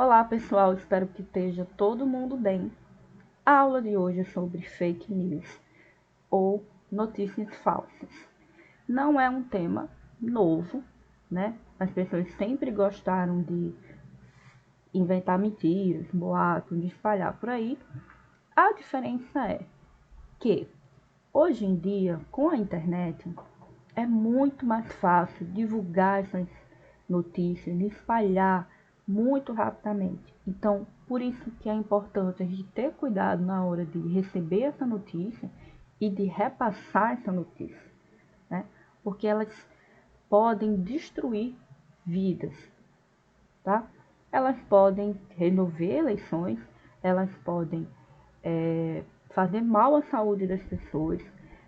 Olá pessoal, espero que esteja todo mundo bem. A aula de hoje é sobre fake news ou notícias falsas. Não é um tema novo, né? As pessoas sempre gostaram de inventar mentiras, boatos, de espalhar por aí. A diferença é que hoje em dia, com a internet, é muito mais fácil divulgar essas notícias, espalhar muito rapidamente. Então, por isso que é importante a gente ter cuidado na hora de receber essa notícia e de repassar essa notícia, né? Porque elas podem destruir vidas, tá? Elas podem remover eleições, elas podem fazer mal à saúde das pessoas,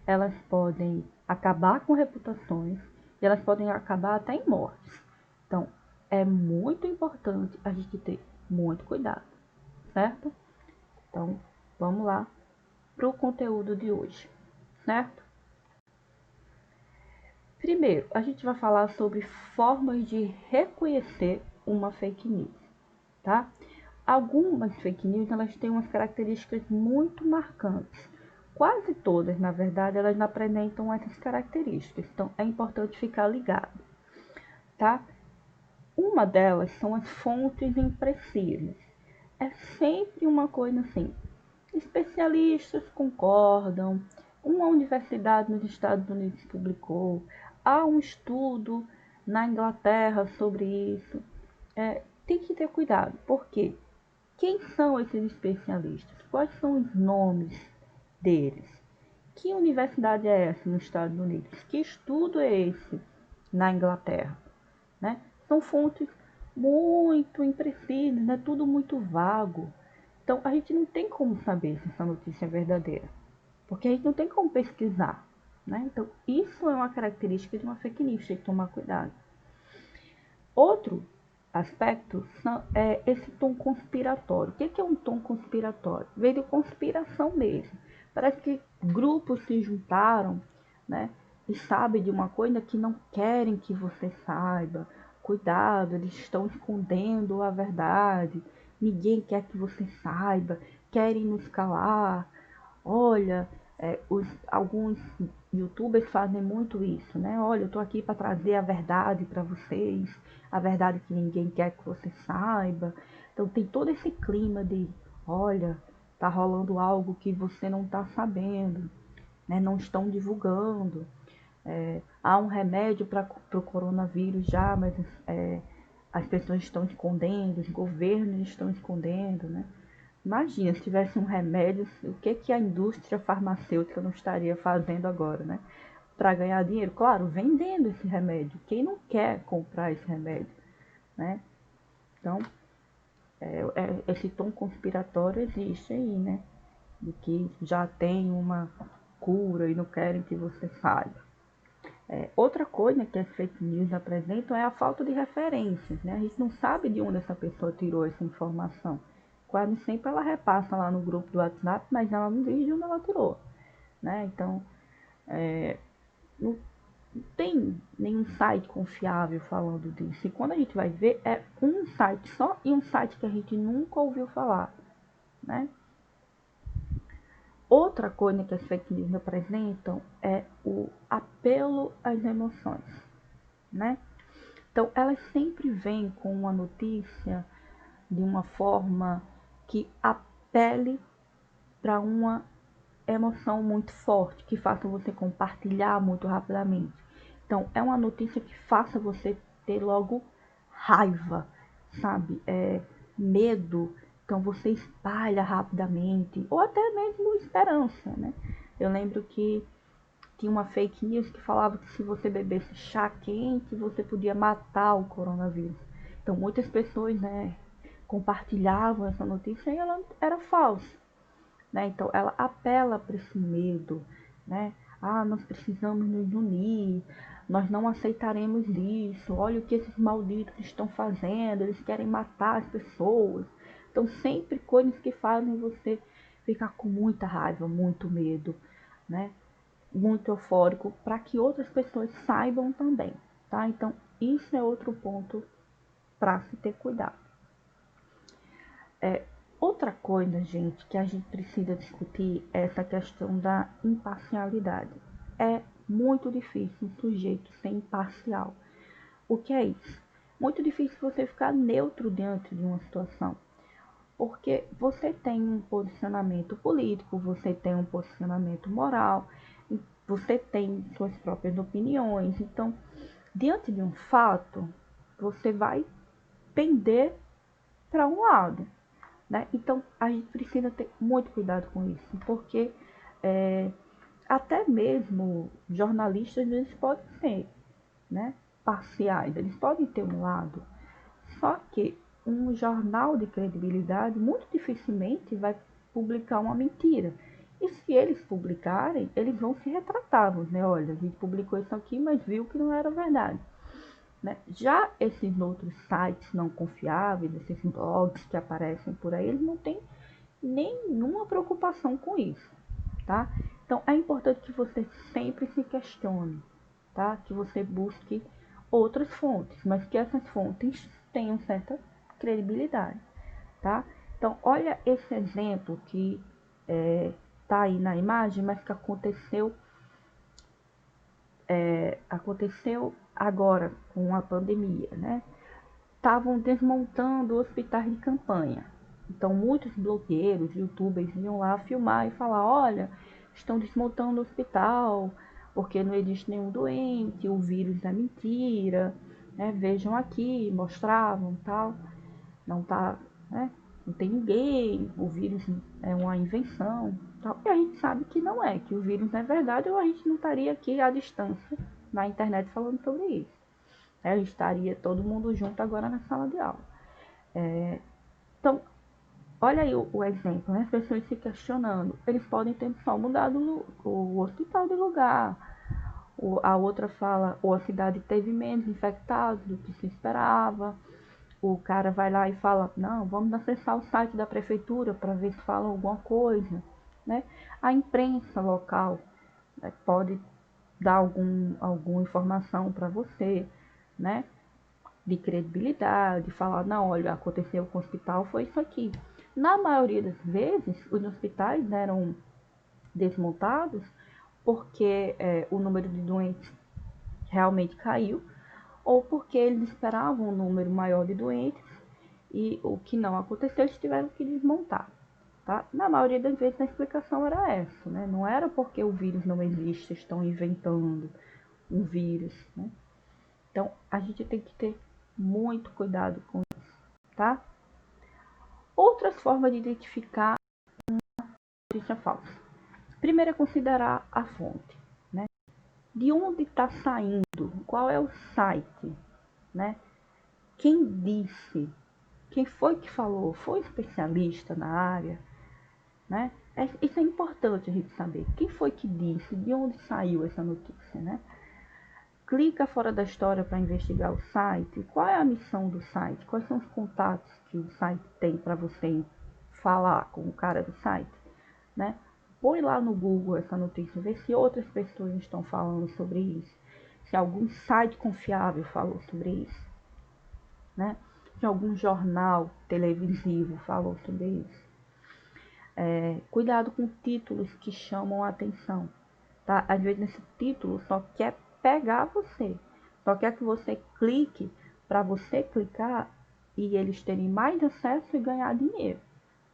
elas podem acabar com reputações e elas podem acabar até em mortes. Então, é muito importante a gente ter muito cuidado, certo? Então, vamos lá para o conteúdo de hoje, certo? Primeiro, a gente vai falar sobre formas de reconhecer uma fake news, tá? Algumas fake news, elas têm umas características muito marcantes. Quase todas, na verdade, elas não apresentam essas características. Então, é importante ficar ligado, tá? Uma delas são as fontes imprecisas. É sempre uma coisa assim. Especialistas concordam, uma universidade nos Estados Unidos publicou, há um estudo na Inglaterra sobre isso. Tem que ter cuidado, porque quem são esses especialistas? Quais são os nomes deles? Que universidade é essa nos Estados Unidos? Que estudo é esse na Inglaterra? Né? São fontes muito imprecisas, é tudo muito vago. Então a gente não tem como saber se essa notícia é verdadeira, porque a gente não tem como pesquisar. Né? Então isso é uma característica de uma fake news, tem que tomar cuidado. Outro aspecto é esse tom conspiratório. O que é um tom conspiratório? Veio de conspiração mesmo. Parece que grupos se juntaram, né? E sabem de uma coisa que não querem que você saiba. Cuidado, eles estão escondendo a verdade. Ninguém quer que você saiba. Querem nos calar. Olha, alguns youtubers fazem muito isso, né? Olha, eu tô aqui para trazer a verdade para vocês, a verdade que ninguém quer que você saiba. Então tem todo esse clima de, olha, tá rolando algo que você não tá sabendo, né? Não estão divulgando. Há um remédio para o coronavírus já, mas as pessoas estão escondendo, os governos estão escondendo, né? Imagina, se tivesse um remédio, o que a indústria farmacêutica não estaria fazendo agora, né? Para ganhar dinheiro, claro, vendendo esse remédio. Quem não quer comprar esse remédio, né? Então, esse tom conspiratório existe aí, né? De que já tem uma cura e não querem que você saiba. Outra coisa que as fake news apresentam é a falta de referências, né? A gente não sabe de onde essa pessoa tirou essa informação. Quase sempre ela repassa lá no grupo do WhatsApp, mas ela não diz de onde ela tirou, né? Então, não tem nenhum site confiável falando disso. E quando a gente vai ver, é um site só e um site que a gente nunca ouviu falar, né? Outra coisa que as fake news apresentam é o apelo às emoções, né? Então, elas sempre vêm com uma notícia de uma forma que apele para uma emoção muito forte, que faça você compartilhar muito rapidamente. Então, é uma notícia que faça você ter logo raiva, sabe? Medo. Então, você espalha rapidamente, ou até mesmo esperança, né? Eu lembro que tinha uma fake news que falava que se você bebesse chá quente, você podia matar o coronavírus. Então, muitas pessoas, né, compartilhavam essa notícia e ela era falsa, né? Então, ela apela para esse medo, né? Ah, nós precisamos nos unir, nós não aceitaremos isso, olha o que esses malditos estão fazendo, eles querem matar as pessoas. Então, sempre coisas que fazem você ficar com muita raiva, muito medo, né? Muito eufórico, para que outras pessoas saibam também, tá? Então, isso é outro ponto para se ter cuidado. Outra coisa, gente, que a gente precisa discutir é essa questão da imparcialidade. É muito difícil um sujeito ser imparcial. O que é isso? Muito difícil você ficar neutro diante de uma situação. Porque você tem um posicionamento político, você tem um posicionamento moral, você tem suas próprias opiniões. Então, diante de um fato, você vai pender para um lado, né? Então, a gente precisa ter muito cuidado com isso, porque até mesmo jornalistas eles podem ser, né, parciais, eles podem ter um lado. Só que um jornal de credibilidade muito dificilmente vai publicar uma mentira. E se eles publicarem, eles vão se retratar, né? Olha, a gente publicou isso aqui, mas viu que não era verdade. Né? Já esses outros sites não confiáveis, esses blogs que aparecem por aí, eles não têm nenhuma preocupação com isso, tá? Então é importante que você sempre se questione, tá? Que você busque outras fontes, mas que essas fontes tenham certa credibilidade, tá? Então olha esse exemplo que tá aí na imagem, mas que aconteceu agora com a pandemia, né? Estavam desmontando hospitais de campanha. Então, muitos blogueiros, youtubers iam lá filmar e falar: olha, estão desmontando o hospital porque não existe nenhum doente, o vírus é mentira, né? Vejam aqui, mostravam tal, não tá, né? Não tem ninguém, o vírus é uma invenção, tal. E a gente sabe que não é, que o vírus não é verdade, ou a gente não estaria aqui à distância na internet falando sobre isso. A gente estaria todo mundo junto agora na sala de aula. Então, olha aí o exemplo, né? As pessoas se questionando. Eles podem ter só mudado o hospital de lugar. A outra fala, ou a cidade teve menos infectados do que se esperava. O cara vai lá e fala, não, vamos acessar o site da prefeitura para ver se falam alguma coisa. Né? A imprensa local, né, pode dar alguma informação para você, né? De credibilidade, falar, não, olha, aconteceu com o hospital, foi isso aqui. Na maioria das vezes, os hospitais eram desmontados porque o número de doentes realmente caiu, ou porque eles esperavam um número maior de doentes e o que não aconteceu, eles tiveram que desmontar. Tá? Na maioria das vezes a explicação era essa, né? Não era porque o vírus não existe, estão inventando um vírus, né? Então a gente tem que ter muito cuidado com isso, tá? Outras formas de identificar notícia falsa. Primeiro é considerar a fonte, né? De onde está saindo? Qual é o site, né? Quem disse? Quem foi que falou? Foi especialista na área, né? Isso é importante a gente saber. Quem foi que disse? De onde saiu essa notícia, né? Clica fora da história para investigar o site. Qual é a missão do site? Quais são os contatos que o site tem para você falar com o cara do site, né? Põe lá no Google essa notícia, vê se outras pessoas estão falando sobre isso, se algum site confiável falou sobre isso, né? Se algum jornal televisivo falou sobre isso. Cuidado com títulos que chamam a atenção, tá? Às vezes esse título só quer pegar você, só quer que você clique para você clicar e eles terem mais acesso e ganhar dinheiro.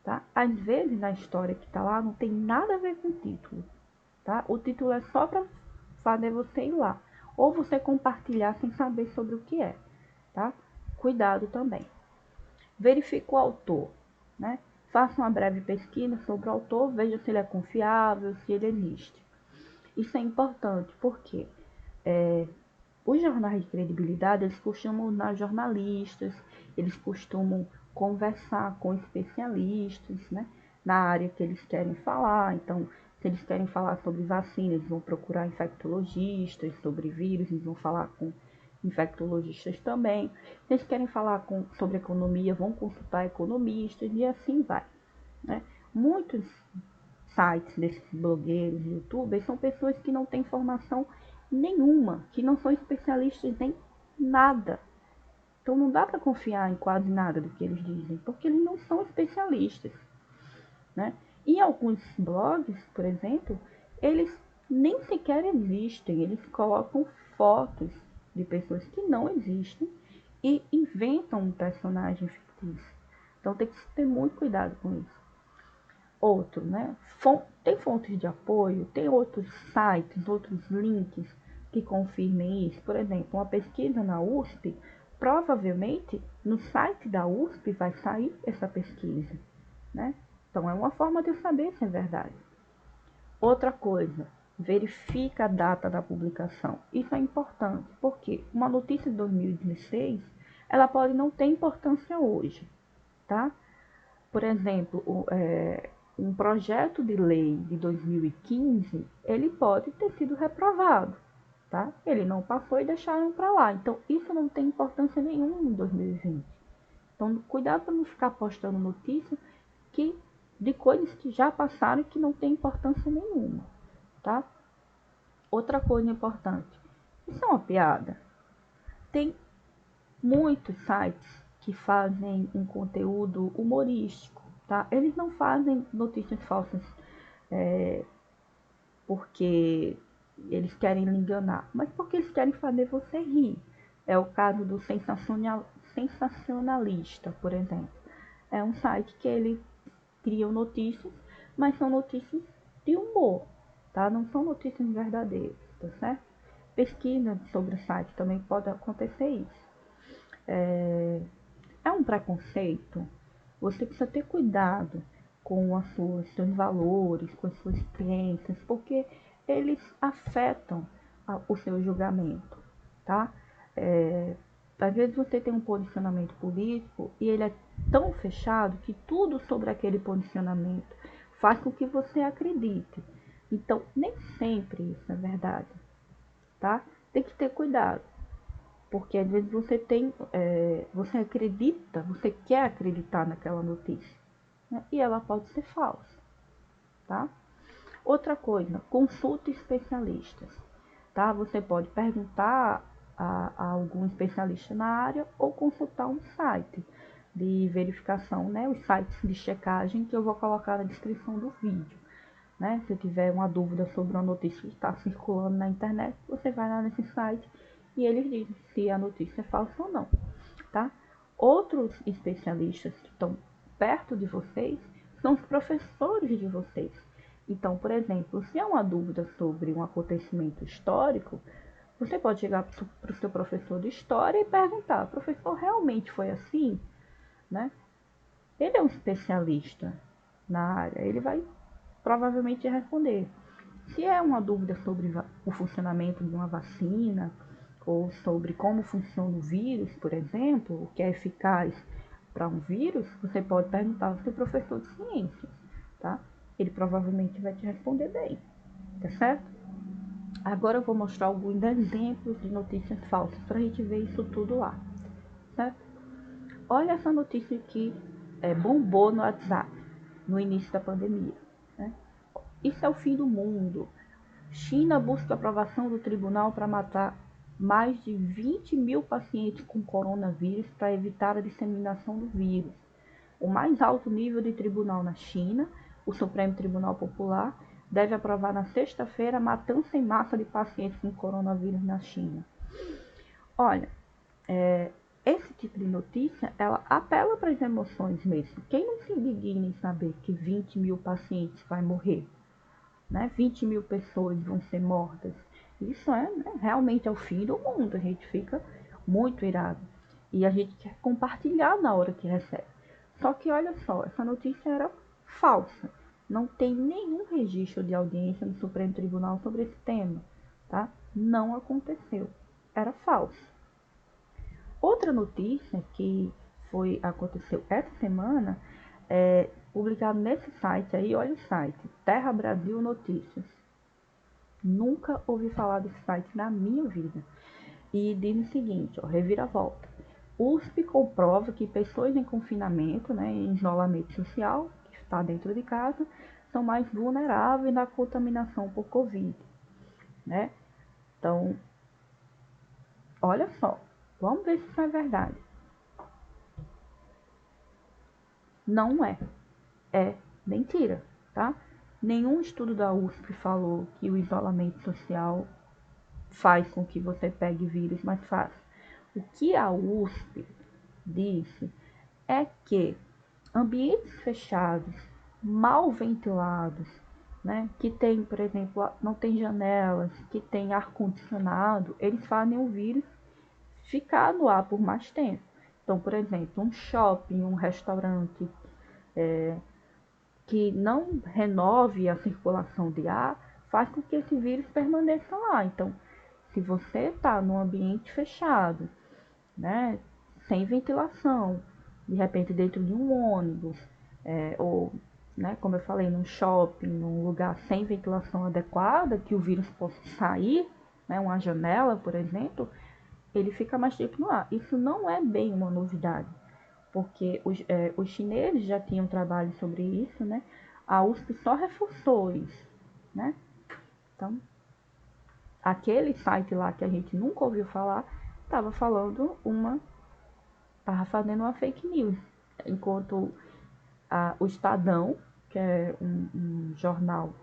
Tá? Às vezes na história que está lá não tem nada a ver com o título, tá? O título é só para fazer você ir lá, ou você compartilhar sem saber sobre o que é, tá? Cuidado também. Verifique o autor, né? Faça uma breve pesquisa sobre o autor, veja se ele é confiável, se ele existe. Isso é importante porque os jornais de credibilidade, eles costumam dar jornalistas, eles costumam conversar com especialistas, né, na área que eles querem falar. Então, se eles querem falar sobre vacina, eles vão procurar infectologistas, sobre vírus, eles vão falar com infectologistas também. Se eles querem falar sobre economia, vão consultar economistas e assim vai, né? Muitos sites desses blogueiros, youtubers, são pessoas que não têm formação nenhuma, que não são especialistas em nada. Então não dá para confiar em quase nada do que eles dizem, porque eles não são especialistas, né? E alguns blogs, por exemplo, eles nem sequer existem, eles colocam fotos de pessoas que não existem e inventam um personagem fictício. Então tem que ter muito cuidado com isso. Outro, né? Tem fontes de apoio, tem outros sites, outros links que confirmem isso. Por exemplo, uma pesquisa na USP, provavelmente no site da USP vai sair essa pesquisa, né? Então é uma forma de eu saber se é verdade. Outra coisa, verifica a data da publicação. Isso é importante, porque uma notícia de 2016, ela pode não ter importância hoje, tá? Por exemplo, um projeto de lei de 2015, ele pode ter sido reprovado, tá? Ele não passou e deixaram para lá. Então, isso não tem importância nenhuma em 2020. Então, cuidado para não ficar postando notícias de coisas que já passaram e que não tem importância nenhuma, tá? Outra coisa importante, isso é uma piada. Tem muitos sites que fazem um conteúdo humorístico, tá? Eles não fazem notícias falsas porque eles querem lhe enganar, mas porque eles querem fazer você rir. É o caso do Sensacionalista, por exemplo. É um site que ele cria notícias, mas são notícias de humor, tá? Não são notícias verdadeiras, tá certo? Pesquisa sobre o site também pode acontecer isso. É um preconceito. Você precisa ter cuidado com seus valores, com as suas crenças, porque eles afetam o seu julgamento, tá? Às vezes você tem um posicionamento político e ele é tão fechado que tudo sobre aquele posicionamento faz com que você acredite. Então, nem sempre isso é verdade, tá? Tem que ter cuidado. Porque às vezes você acredita, você quer acreditar naquela notícia, né? E ela pode ser falsa, tá? Outra coisa, consulte especialistas, tá? Você pode perguntar a algum especialista na área ou consultar um site de verificação, né? Os sites de checagem que eu vou colocar na descrição do vídeo, né? Se tiver uma dúvida sobre uma notícia que está circulando na internet, você vai lá nesse site e eles dizem se a notícia é falsa ou não, tá? Outros especialistas que estão perto de vocês são os professores de vocês. Então, por exemplo, se há uma dúvida sobre um acontecimento histórico, você pode chegar para o seu professor de história e perguntar: professor, realmente foi assim? Né? Ele é um especialista na área, ele vai provavelmente responder. Se é uma dúvida sobre o funcionamento de uma vacina, ou sobre como funciona o vírus, por exemplo, o que é eficaz para um vírus, você pode perguntar ao seu professor de ciências, tá? Ele provavelmente vai te responder bem, tá certo? Agora eu vou mostrar alguns exemplos de notícias falsas para a gente ver isso tudo lá, certo? Olha essa notícia que bombou no WhatsApp no início da pandemia, né? Isso é o fim do mundo. China busca aprovação do tribunal para matar mais de 20 mil pacientes com coronavírus para evitar a disseminação do vírus. O mais alto nível de tribunal na China, o Supremo Tribunal Popular, deve aprovar na sexta-feira a matança em massa de pacientes com coronavírus na China. Olha, esse tipo de notícia, ela apela para as emoções mesmo. Quem não se indigna em saber que 20 mil pacientes vai morrer? Né? 20 mil pessoas vão ser mortas. Isso realmente é o fim do mundo. A gente fica muito irado. E a gente quer compartilhar na hora que recebe. Só que olha só, essa notícia era falsa. Não tem nenhum registro de audiência no Supremo Tribunal sobre esse tema. Tá? Não aconteceu. Era falso. Outra notícia que aconteceu essa semana publicado nesse site aí, olha o site, Terra Brasil Notícias. Nunca ouvi falar desse site na minha vida. E diz o seguinte, reviravolta. USP comprova que pessoas em confinamento, né, em isolamento social, que está dentro de casa, são mais vulneráveis à contaminação por Covid, né? Então, olha só, vamos ver se isso é verdade. Não é. É mentira, tá? Nenhum estudo da USP falou que o isolamento social faz com que você pegue vírus mais fácil. O que a USP disse é que ambientes fechados, mal ventilados, né, que tem, por exemplo, não tem janelas, que tem ar-condicionado, eles fazem o vírus ficar no ar por mais tempo. Então, por exemplo, um shopping, um restaurante que não renove a circulação de ar, faz com que esse vírus permaneça lá. Então, se você está num ambiente fechado, né, sem ventilação, de repente dentro de um ônibus, ou, né, como eu falei, num shopping, num lugar sem ventilação adequada, que o vírus possa sair, né, uma janela, por exemplo, ele fica mais tempo no ar. Isso não é bem uma novidade, porque os chineses já tinham trabalho sobre isso, né? A USP só reforçou isso, né? Então, aquele site lá que a gente nunca ouviu falar, estava fazendo uma fake news, enquanto o Estadão, que é um jornal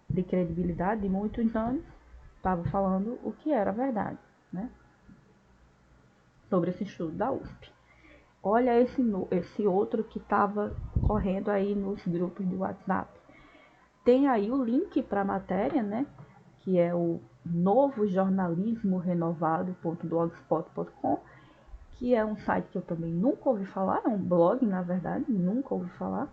de credibilidade de muitos anos, estava falando o que era verdade, né? Sobre esse estudo da USP. Olha esse outro que estava correndo aí nos grupos de WhatsApp. Tem aí o link para a matéria, né? Que é o novo jornalismo renovado.blogspot.com, que é um site que eu também nunca ouvi falar, é um blog, na verdade, nunca ouvi falar.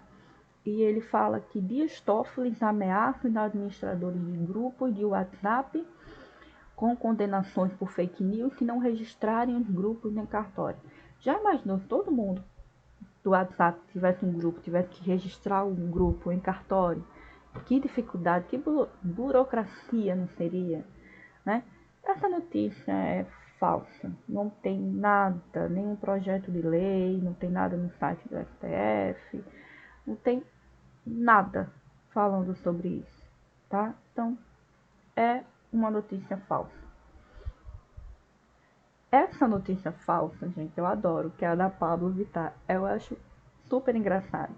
E ele fala que Dias Toffoli ameaça os administradores de grupos de WhatsApp com condenações por fake news se não registrarem os grupos em cartório. Já imaginou se todo mundo do WhatsApp tivesse um grupo, tivesse que registrar um grupo em cartório? Que dificuldade, que burocracia não seria, né? Essa notícia é falsa, não tem nada, nenhum projeto de lei, não tem nada no site do STF, não tem nada falando sobre isso, tá? Então, é uma notícia falsa. Essa notícia falsa, gente, eu adoro, que é a da Pablo Vittar. Eu acho super engraçado.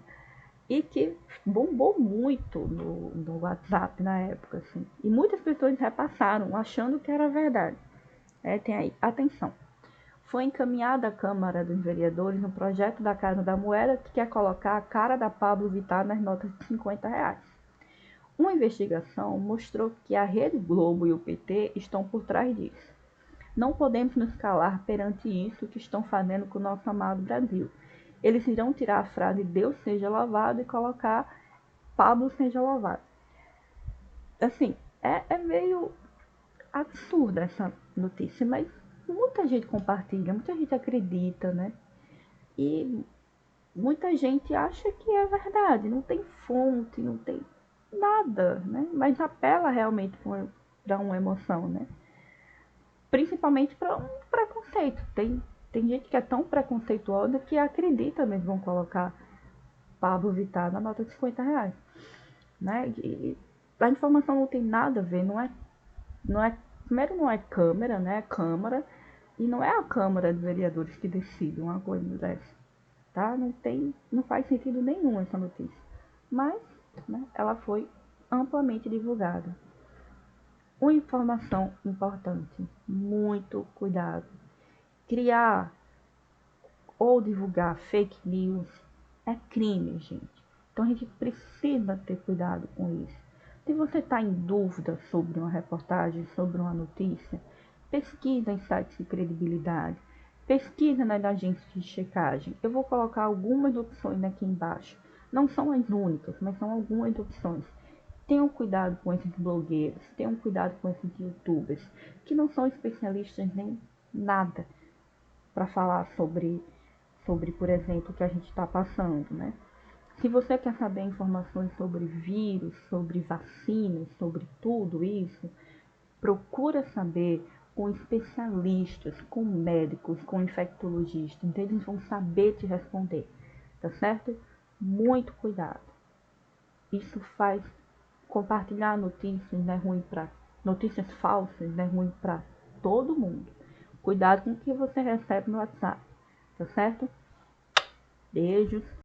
E que bombou muito no WhatsApp na época, assim. E muitas pessoas repassaram, achando que era verdade. Tem aí, atenção. Foi encaminhada à Câmara dos Vereadores um projeto da Casa da Moeda que quer colocar a cara da Pablo Vittar nas notas de R$ 50. Uma investigação mostrou que a Rede Globo e o PT estão por trás disso. Não podemos nos calar perante isso que estão fazendo com o nosso amado Brasil. Eles irão tirar a frase Deus seja louvado e colocar Pablo seja louvado. Assim, é meio absurda essa notícia, mas muita gente compartilha, muita gente acredita, né? E muita gente acha que é verdade, não tem fonte, não tem nada, né? Mas apela realmente para uma emoção, né? Principalmente para um preconceito. Tem gente que é tão preconceituosa que acredita mesmo vão colocar Pablo Vittar na nota de R$ 50, né? E a informação não tem nada a ver, primeiro não é Câmara, né? É Câmara, e não é a Câmara de Vereadores que decide uma coisa dessa, tá? Não faz sentido nenhum essa notícia. Mas, né, ela foi amplamente divulgada. Uma informação importante, muito cuidado. Criar ou divulgar fake news é crime, gente. Então a gente precisa ter cuidado com isso. Se você está em dúvida sobre uma reportagem, sobre uma notícia, pesquisa em sites de credibilidade, pesquisa nas agências de checagem. Eu vou colocar algumas opções aqui embaixo. Não são as únicas, mas são algumas opções. Tenham cuidado com esses blogueiros, tenham cuidado com esses youtubers, que não são especialistas nem nada para falar sobre, por exemplo, o que a gente está passando, né? Se você quer saber informações sobre vírus, sobre vacinas, sobre tudo isso, procura saber com especialistas, com médicos, com infectologistas. Eles vão saber te responder, tá certo? Muito cuidado. Isso faz compartilhar notícias, não é ruim para notícias falsas, não é ruim para todo mundo. Cuidado com o que você recebe no WhatsApp, tá certo? Beijos.